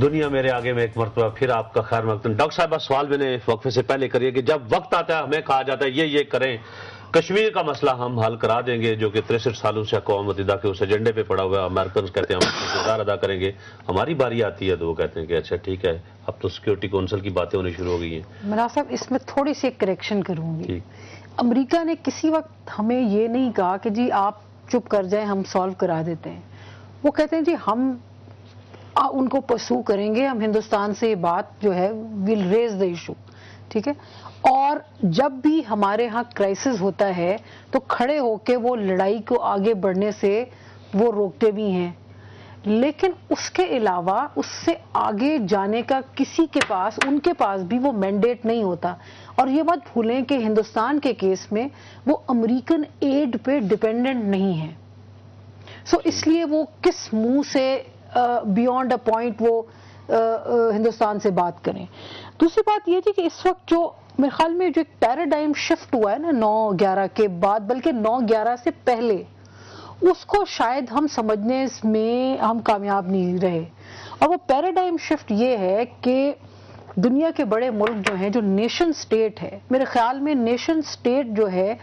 دنیا میرے آگے میں ایک مرتبہ پھر آپ کا خیر مقدم. ڈاکٹر صاحبہ سوال میں نے وقفے سے پہلے کریے کہ جب وقت آتا ہے ہمیں کہا جاتا ہے یہ کریں, کشمیر کا مسئلہ ہم حل کرا دیں گے جو کہ 63 سالوں سے اقوام متحدہ کے اس ایجنڈے پہ پڑا ہوا ہے, امریکنز کہتے ہیں ہم کردار ادا کریں گے, ہماری باری آتی ہے تو وہ کہتے ہیں کہ اچھا ٹھیک ہے اب تو سیکورٹی کونسل کی باتیں ہونی شروع ہو گئی ہیں. مناظر صاحب اس میں تھوڑی سی ایک کریکشن کروں گی. امریکہ نے کسی وقت ہمیں یہ نہیں کہا کہ جی آپ چپ کر جائیں ہم سالو کرا دیتے ہیں. وہ کہتے ہیں جی ہم ان کو پرسو کریں گے, ہم ہندوستان سے یہ بات جو ہے ویل ریز دا ایشو, ٹھیک ہے. اور جب بھی ہمارے ہاں کرائسس ہوتا ہے تو کھڑے ہو کے وہ لڑائی کو آگے بڑھنے سے وہ روکتے بھی ہیں, لیکن اس کے علاوہ اس سے آگے جانے کا کسی کے پاس, ان کے پاس بھی وہ مینڈیٹ نہیں ہوتا. اور یہ بات بھولیں کہ ہندوستان کے کیس میں وہ امریکن ایڈ پہ ڈپینڈنٹ نہیں ہے. سو اس لیے وہ کس منہ سے بیونڈ اے پوائنٹ وہ ہندوستان سے بات کریں. دوسری بات یہ تھی کہ اس وقت جو میرے خیال میں جو ایک پیراڈائم شفٹ ہوا ہے نا 9/11 کے بعد, بلکہ 9/11 سے پہلے, اس کو شاید ہم سمجھنے میں ہم کامیاب نہیں رہے. اور وہ پیراڈائم شفٹ یہ ہے کہ دنیا کے بڑے ملک جو ہیں, جو نیشن سٹیٹ ہے, میرے خیال میں نیشن سٹیٹ جو ہے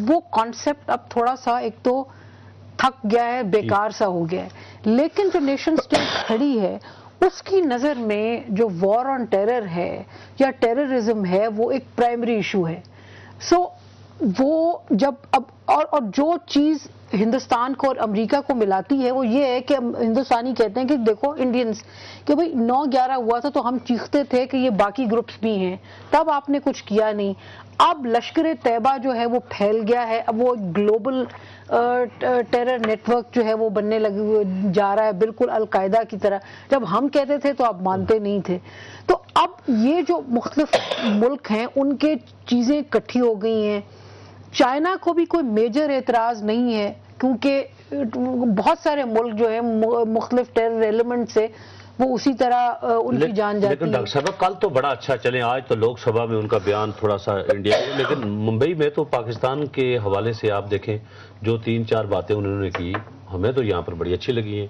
وہ کانسیپٹ اب تھوڑا سا ایک تو تھک گیا ہے, بیکار سا ہو گیا ہے. لیکن جو نیشن سٹیٹ کھڑی ہے اس کی نظر میں جو وار آن ٹیرر ہے یا ٹیررزم ہے وہ ایک پرائمری ایشو ہے. سو وہ جب اب اور جو چیز ہندوستان کو اور امریکہ کو ملاتی ہے وہ یہ ہے کہ ہندوستانی کہتے ہیں کہ دیکھو انڈینز کہ بھئی 9/11 ہوا تھا تو ہم چیختے تھے کہ یہ باقی گروپس بھی ہیں, تب آپ نے کچھ کیا نہیں. اب لشکر طیبہ جو ہے وہ پھیل گیا ہے, اب وہ گلوبل ٹیرر نیٹ ورک جو ہے وہ بننے جا رہا ہے بالکل القاعدہ کی طرح. جب ہم کہتے تھے تو آپ مانتے نہیں تھے. تو اب یہ جو مختلف ملک ہیں ان کے چیزیں اکٹھی ہو گئی ہیں. چائنا کو بھی کوئی میجر اعتراض نہیں ہے کیونکہ بہت سارے ملک جو ہیں مختلف ٹیرر ایلیمنٹ سے وہ اسی طرح ان کی جان جاتی ہے. لیکن ڈاکٹر صاحب کل تو بڑا اچھا چلیں, آج تو لوک سبھا میں ان کا بیان تھوڑا سا انڈیا, لیکن ممبئی میں تو پاکستان کے حوالے سے آپ دیکھیں جو 3-4 باتیں انہوں نے کی ہمیں تو یہاں پر بڑی اچھی لگی ہیں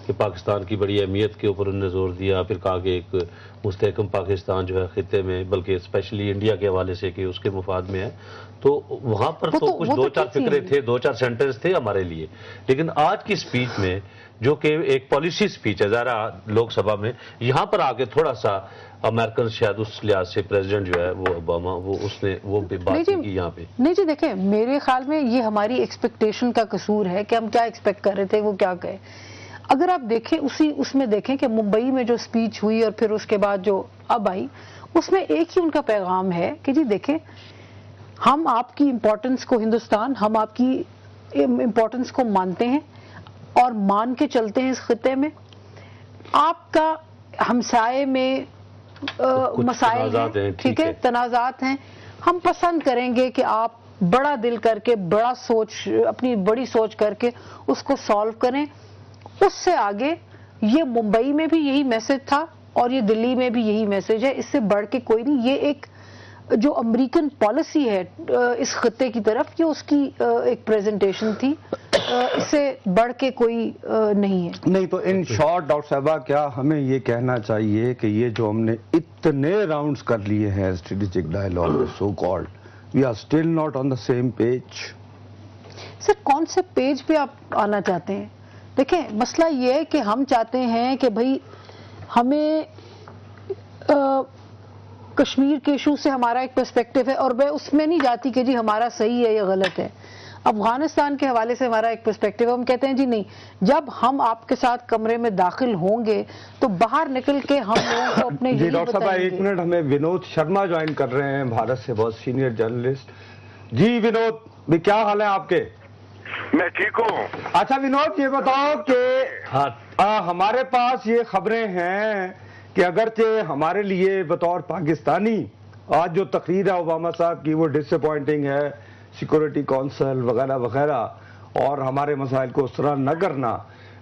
کہ پاکستان کی بڑی اہمیت کے اوپر انہوں نے زور دیا. پھر کہا کہ ایک مستحکم پاکستان جو ہے خطے میں, بلکہ اسپیشلی انڈیا کے حوالے سے کہ اس کے مفاد میں ہے. تو وہاں پر تو کچھ 2-4 فکرے تھے, 2-4 سینٹنس تھے ہمارے لیے. لیکن آج کی سپیچ میں جو کہ ایک پالیسی سپیچ ہے ظاہرہ لوک سبھا میں, یہاں پر آ کے تھوڑا سا امریکن شاید اس لحاظ سے پریزیڈنٹ جو ہے وہ اوباما اس نے وہ بات کی یہاں پہ. نہیں جی دیکھیں میرے خیال میں یہ ہماری ایکسپیکٹیشن کا قصور ہے کہ ہم کیا ایکسپیکٹ کر رہے تھے وہ کیا کہے. اگر آپ دیکھیں اس میں دیکھیں کہ ممبئی میں جو سپیچ ہوئی اور پھر اس کے بعد جو اب آئی, اس میں ایک ہی ان کا پیغام ہے کہ جی دیکھیں ہم آپ کی امپورٹنس کو, ہندوستان ہم آپ کی امپورٹنس کو مانتے ہیں اور مان کے چلتے ہیں اس خطے میں. آپ کا ہمسائے میں مسائل ہیں, ٹھیک ہے, تنازعات ہیں, ہم پسند کریں گے کہ آپ بڑا دل کر کے, بڑا سوچ, اپنی بڑی سوچ کر کے اس کو سالو کریں. اس سے آگے یہ ممبئی میں بھی یہی میسج تھا اور یہ دلی میں بھی یہی میسج ہے, اس سے بڑھ کے کوئی نہیں. یہ ایک جو امریکن پالیسی ہے اس خطے کی طرف, یہ اس کی ایک پریزنٹیشن تھی, اس سے بڑھ کے کوئی نہیں ہے. نہیں تو ان شارٹ ڈاکٹر صاحبہ کیا ہمیں یہ کہنا چاہیے کہ یہ جو ہم نے اتنے راؤنڈز کر لیے ہیں اسٹریٹجک ڈائیلاگ میں so called, we are still not on the same page. Sir کون سے پیج پہ آپ آنا چاہتے ہیں؟ دیکھیں مسئلہ یہ ہے کہ ہم چاہتے ہیں کہ بھئی ہمیں کشمیر کے ایشو سے ہمارا ایک پرسپیکٹو ہے اور میں اس میں نہیں جاتی کہ جی ہمارا صحیح ہے یا غلط ہے. افغانستان کے حوالے سے ہمارا ایک پرسپیکٹو ہے, ہم کہتے ہیں جی نہیں, جب ہم آپ کے ساتھ کمرے میں داخل ہوں گے تو باہر نکل کے ہم لوگوں کو اپنے جی ڈاکٹر صاحب ایک منٹ, ہمیں ونود شرما جوائن کر رہے ہیں بھارت سے, بہت سینئر جرنلسٹ. جی ونود بھی کیا حال ہے آپ کے؟ میں ٹھیک ہوں. اچھا ونود یہ بتاؤ کہ ہمارے پاس یہ خبریں ہیں کہ اگرچہ ہمارے لیے بطور پاکستانی آج جو تقریر ہے اوباما صاحب کی وہ ڈس اپوائنٹنگ ہے, سیکورٹی کونسل وغیرہ وغیرہ اور ہمارے مسائل کو اس طرح نہ کرنا,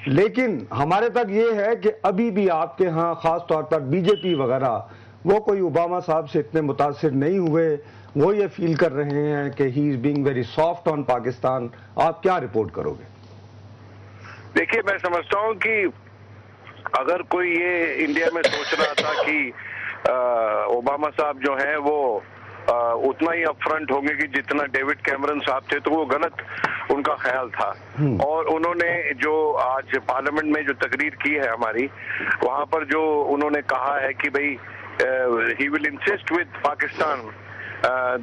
لیکن ہمارے تک یہ ہے کہ ابھی بھی آپ کے ہاں خاص طور پر بی جے پی وغیرہ وہ کوئی اوباما صاحب سے اتنے متاثر نہیں ہوئے, وہ یہ فیل کر رہے ہیں کہ ہی از بینگ ویری سافٹ آن پاکستان. آپ کیا رپورٹ کرو گے؟ دیکھیے میں سمجھتا ہوں کہ اگر کوئی یہ انڈیا میں سوچ رہا تھا کہ اوباما صاحب جو ہیں وہ اتنا ہی اپ فرنٹ ہوں گے کہ جتنا ڈیوڈ کیمرن صاحب تھے، تو وہ غلط ان کا خیال تھا. اور انہوں نے جو آج پارلیمنٹ میں جو تقریر کی ہے ہماری، وہاں پر جو انہوں نے کہا ہے کہ بھئی he will insist with Pakistan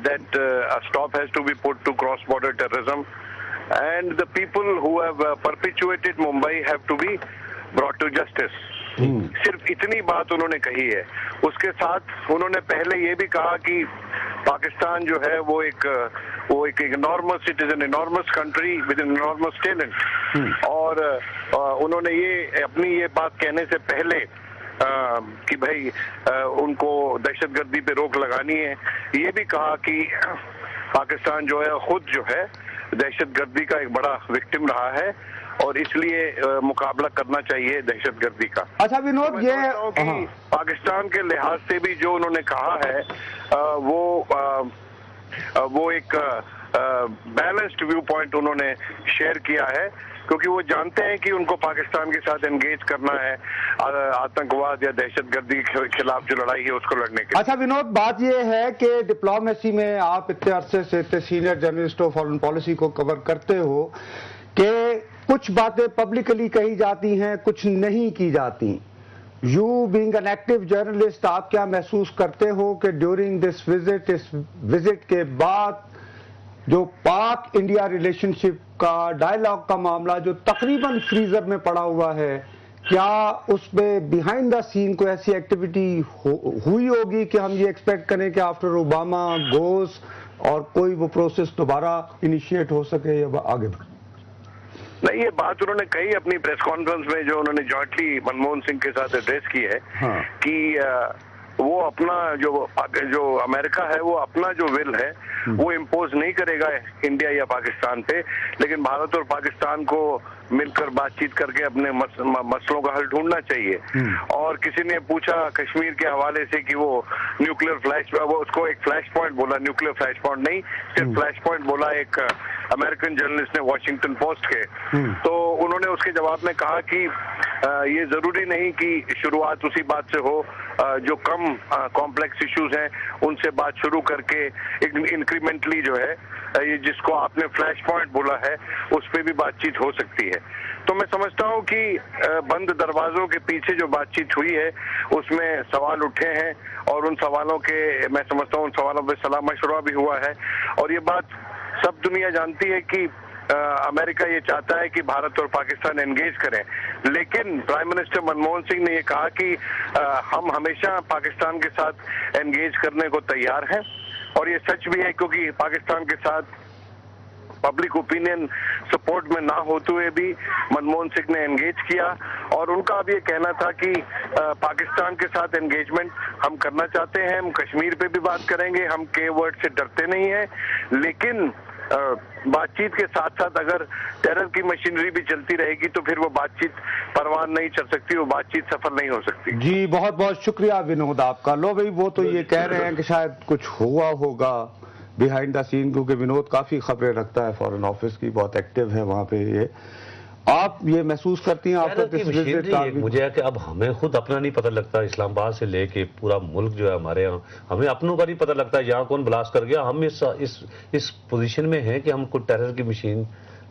that a stop has to be put to cross-border terrorism, and the people who have perpetuated Mumbai have to be brought to justice. صرف اتنی بات انہوں نے کہی ہے. اس کے ساتھ انہوں نے پہلے یہ بھی کہا کہ پاکستان جو ہے وہ ایک enormous, it is an enormous country with an enormous talent. اور انہوں نے یہ اپنی یہ بات کہنے سے پہلے کہ بھائی ان کو دہشت گردی پہ روک لگانی ہے، یہ بھی کہا کہ پاکستان جو ہے خود جو ہے دہشت گردی کا ایک بڑا وکٹم رہا ہے اور اس لیے مقابلہ کرنا چاہیے دہشت گردی کا. اچھا ونود، یہ پاکستان کے لحاظ سے بھی جو انہوں نے کہا ہے وہ ایک بیلنسڈ ویو پوائنٹ انہوں نے شیئر کیا ہے، کیونکہ وہ جانتے ہیں کہ ان کو پاکستان کے ساتھ انگیج کرنا ہے آتنکواد یا دہشت گردی کے خلاف جو لڑائی ہے اس کو لڑنے کے. اچھا ونود، بات یہ ہے کہ ڈپلومیسی میں آپ اتنے عرصے سے اتنے سینئر جرنلسٹ ہو، فارن پالیسی کو کور کرتے ہو، کہ کچھ باتیں پبلکلی کہی جاتی ہیں، کچھ نہیں کی جاتی. You being an active journalist, آپ کیا محسوس کرتے ہو کہ ڈیورنگ دس وزٹ، اس وزٹ کے بعد جو پاک انڈیا ریلیشن شپ کا ڈائیلاگ کا معاملہ جو تقریباً فریزر میں پڑا ہوا ہے، کیا اس میں بیہائنڈ دا سین کوئی ایسی ایکٹیویٹی ہوئی ہوگی کہ ہم یہ ایکسپیکٹ کریں کہ آفٹر اوباما گوز اور کوئی وہ پروسیس دوبارہ انیشیٹ ہو سکے یا آگے بڑھے؟ نہیں، یہ بات انہوں نے کہی اپنی پریس کانفرنس میں جو انہوں نے جوائنٹلی منموہن سنگھ کے ساتھ ایڈریس کی ہے کہ وہ اپنا جو امریکہ ہے وہ اپنا جو ول ہے وہ امپوز نہیں کرے گا انڈیا یا پاکستان پہ، لیکن بھارت اور پاکستان کو مل کر بات چیت کر کے اپنے مسئلوں کا حل ڈھونڈنا چاہیے. اور کسی نے پوچھا کشمیر کے حوالے سے کہ وہ نیوکلیر فلیش، وہ اس کو ایک فلیش پوائنٹ بولا، نیوکلیر فلیش پوائنٹ نہیں، صرف فلیش پوائنٹ بولا ایک امریکن جرنلسٹ نے واشنگٹن پوسٹ کے. تو انہوں نے اس کے جواب میں کہا کہ یہ ضروری نہیں کہ شروعات اسی بات سے ہو، جو کم کمپلیکس ایشوز ہیں ان سے بات شروع کر کے انکریمنٹلی جو ہے یہ جس کو آپ نے فلیش پوائنٹ بولا ہے اس پہ بھی بات چیت ہو سکتی ہے. تو میں سمجھتا ہوں کہ بند دروازوں کے پیچھے جو بات چیت ہوئی ہے اس میں سوال اٹھے ہیں اور ان سوالوں کے میں سمجھتا ہوں ان سوالوں پہ صلاح مشورہ بھی ہوا ہے. اور یہ بات سب دنیا جانتی ہے کہ امریکہ یہ چاہتا ہے کہ بھارت اور پاکستان انگیج کریں، لیکن پرائم منسٹر منموہن سنگھ نے یہ کہا کہ ہم ہمیشہ پاکستان کے ساتھ انگیج کرنے کو تیار ہیں. اور یہ سچ بھی ہے کیونکہ پاکستان کے ساتھ پبلک اوپینین سپورٹ میں نہ ہوتے ہوئے بھی منموہن سنگھ نے انگیج کیا. اور ان کا اب یہ کہنا تھا کہ پاکستان کے ساتھ انگیجمنٹ ہم کرنا چاہتے ہیں، ہم کشمیر پہ بھی بات کریں گے، ہم کے ورڈ سے ڈرتے نہیں ہیں، لیکن بات چیت کے ساتھ ساتھ اگر ٹیرر کی مشینری بھی چلتی رہے گی تو پھر وہ بات چیت پروان نہیں چل سکتی، وہ بات چیت سفل نہیں ہو سکتی. جی بہت بہت شکریہ ونود آپ کا. لو بھائی، وہ تو یہ کہہ رہے ہیں کہ شاید کچھ ہوا ہوگا بیہائنڈ دا سین، کیونکہ ونود کافی خبریں رکھتا ہے فارن آفس کی، بہت ایکٹیو ہے وہاں پہ. یہ آپ یہ محسوس کرتی ہیں؟ آپ مجھے ہے کہ اب ہمیں خود اپنا نہیں پتہ لگتا، اسلام آباد سے لے کے پورا ملک جو ہے ہمارے یہاں ہمیں اپنوں کا نہیں پتہ لگتا یہاں کون بلاسٹ کر گیا. ہم اس پوزیشن میں ہیں کہ ہم کو ٹیرر کی مشین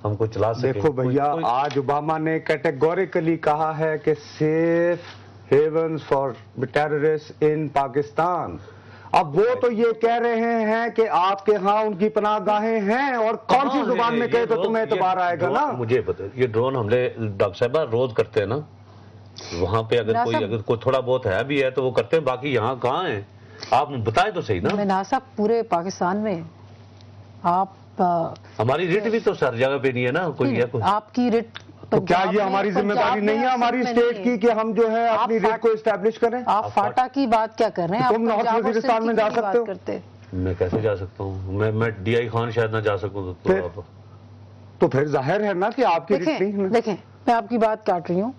ہم کو چلا سکیں. دیکھو بھیا، آج اوباما نے کیٹیگوریکلی کہا ہے کہ سیف ہیونز فار ٹیررسٹ ان پاکستان. اب وہ تو یہ کہہ رہے ہیں کہ آپ کے ہاں ان کی پناہ گاہیں ہیں، اور کون سی زبان میں کہے تو تمہیں اعتبار آئے گا نا. مجھے یہ ڈرون حملے ڈاکٹر صاحبہ روز کرتے ہیں نا وہاں پہ، اگر کوئی تھوڑا بہت ہے بھی ہے تو وہ کرتے ہیں، باقی یہاں کہاں ہیں آپ بتائیں تو صحیح نا. صاحب پورے پاکستان میں آپ ہماری ریٹ بھی تو ہر جگہ پہ نہیں ہے نا، کوئی ہے آپ کی ریٹ. تو کیا یہ ہماری ذمہ داری نہیں ہے ہماری اسٹیٹ کی کہ ہم جو ہے اپنی ریٹ کو اسٹیبلش کریں؟ آپ فاٹا کی بات کیا کر رہے ہیں؟ تم نارتھ وزیرستان میں جا سکتے ہو؟ میں کیسے جا سکتا ہوں؟ میں ڈی آئی خان شاید نہ جا سکوں. تو پھر ظاہر ہے نا کہ آپ کی ریٹ نہیں ہے. دیکھیں میں آپ کی بات کاٹ رہی ہوں.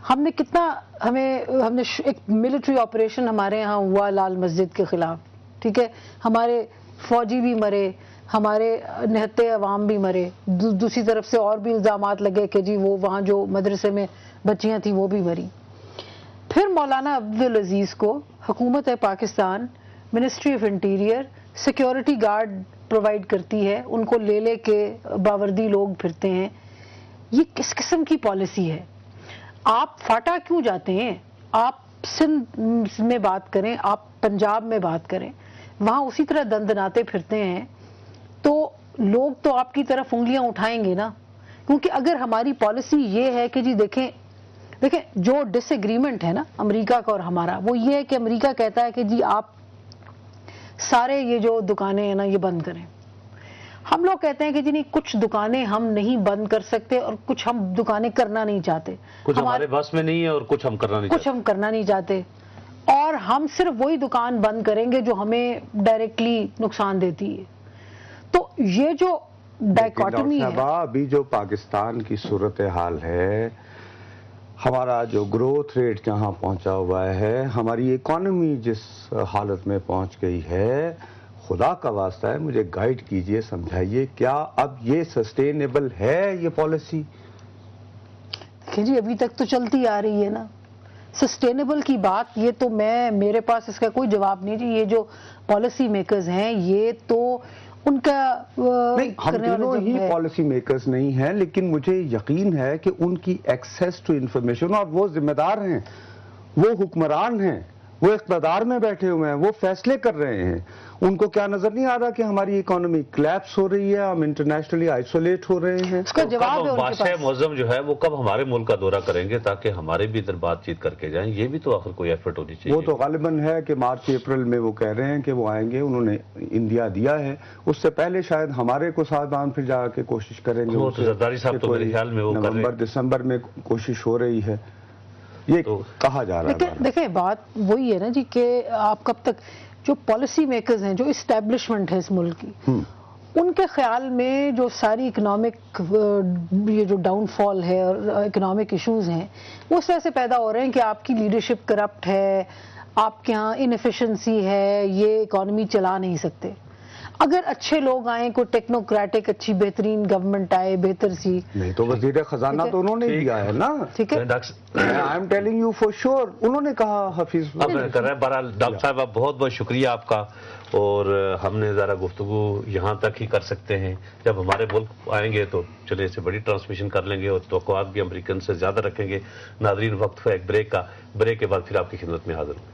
ہم نے کتنا ہم نے ایک ملٹری آپریشن ہمارے یہاں ہوا لال مسجد کے خلاف، ٹھیک ہے، ہمارے فوجی بھی مرے، ہمارے نہتے عوام بھی مرے، دوسری طرف سے اور بھی الزامات لگے کہ جی وہ وہاں جو مدرسے میں بچیاں تھیں وہ بھی مری. پھر مولانا عبدالعزیز کو حکومت Pakistan ministry of interior security guard provide کرتی ہے, ان کو لے کے باوردی لوگ پھرتے ہیں. یہ کس قسم کی پالیسی ہے؟ آپ فاٹا کیوں جاتے ہیں؟ آپ سندھ میں بات کریں, آپ پنجاب میں بات کریں, وہاں اسی طرح دندناتے پھرتے ہیں, تو لوگ تو آپ کی طرف انگلیاں اٹھائیں گے نا. کیونکہ اگر ہماری پالیسی یہ ہے کہ جی دیکھیں جو ڈس ایگریمنٹ ہے نا امریکہ کا اور ہمارا, وہ یہ ہے کہ امریکہ کہتا ہے کہ جی آپ سارے یہ جو دکانیں ہیں نا یہ بند کریں. ہم لوگ کہتے ہیں کہ جی نہیں, کچھ دکانیں ہم نہیں بند کر سکتے اور کچھ ہم دکانیں کرنا نہیں چاہتے, کچھ ہمارے بس میں نہیں ہے اور کچھ ہم کرنا نہیں چاہتے, اور ہم صرف وہی دکان بند کریں گے جو ہمیں ڈائریکٹلی نقصان دیتی ہے. تو یہ جو ڈائیکاٹمی ہے, ابھی جو پاکستان کی صورتحال ہے, ہمارا جو گروتھ ریٹ جہاں پہنچا ہوا ہے, ہماری اکانومی جس حالت میں پہنچ گئی ہے, خدا کا واسطہ ہے مجھے گائیڈ کیجئے, سمجھائیے کیا اب یہ سسٹینیبل ہے یہ پالیسی؟ کہ جی ابھی تک تو چلتی آ رہی ہے نا سسٹینیبل کی بات. یہ تو میرے پاس اس کا کوئی جواب نہیں جی. یہ جو پالیسی میکرز ہیں یہ تو ان کا ہم دونوں ہی پالیسی میکرز نہیں ہیں, لیکن مجھے یقین ہے کہ ان کی ایکسیس ٹو انفارمیشن, اور وہ ذمہ دار ہیں, وہ حکمران ہیں, وہ اقتدار میں بیٹھے ہوئے ہیں, وہ فیصلے کر رہے ہیں. ان کو کیا نظر نہیں آ رہا کہ ہماری اکانومی کلیپس ہو رہی ہے, ہم انٹرنیشنلی آئسولیٹ ہو رہے ہیں؟ اس کا جواب ہے ان کے پاس. بادشاہ معظم جو ہے وہ کب ہمارے ملک کا دورہ کریں گے تاکہ ہمارے بھی ادھر بات چیت کر کے جائیں؟ یہ بھی تو آخر کوئی ایفرٹ ہونی چاہیے. وہ تو غالباً ہے کہ مارچ اپریل میں وہ کہہ رہے ہیں کہ وہ آئیں گے, انہوں نے انڈیا دیا ہے. اس سے پہلے شاید ہمارے کو ساتھ پھر جا کے کوشش کریں گے. وہ تو زرداری صاحب تو میرے خیال میں وہ نومبر دسمبر میں کوشش ہو رہی ہے, یہ کہا جا رہا ہے. دیکھیں بات وہی ہے نا جی کہ آپ کب تک جو پالیسی میکرز ہیں, جو اسٹیبلشمنٹ ہے اس ملک کی, ان کے خیال میں جو ساری اکنامک یہ جو ڈاؤن فال ہے اور اکنامک ایشوز ہیں وہ اس طرح سے پیدا ہو رہے ہیں کہ آپ کی لیڈرشپ کرپٹ ہے, آپ کے ہاں انیفیشنسی ہے, یہ اکانومی چلا نہیں سکتے. اگر اچھے لوگ آئیں, کوئی ٹیکنوکریٹک اچھی بہترین گورنمنٹ آئے بہتر سی, نہیں تو وزیر خزانہ تو انہوں نے دیا ہے نا. ٹھیک ہے, I am telling you for sure, انہوں نے کہا حفیظ کر رہے ہیں. بہرحال ڈاکٹر صاحب آپ بہت بہت شکریہ آپ کا, اور ہم نے ذرا گفتگو یہاں تک ہی کر سکتے ہیں. جب ہمارے ملک آئیں گے تو چلے اسے بڑی ٹرانسمیشن کر لیں گے اور توقعات بھی امریکن سے زیادہ رکھیں گے. ناظرین وقت ہے ایک بریک کا, بریک کے بعد پھر آپ کی خدمت میں حاضر ہوں.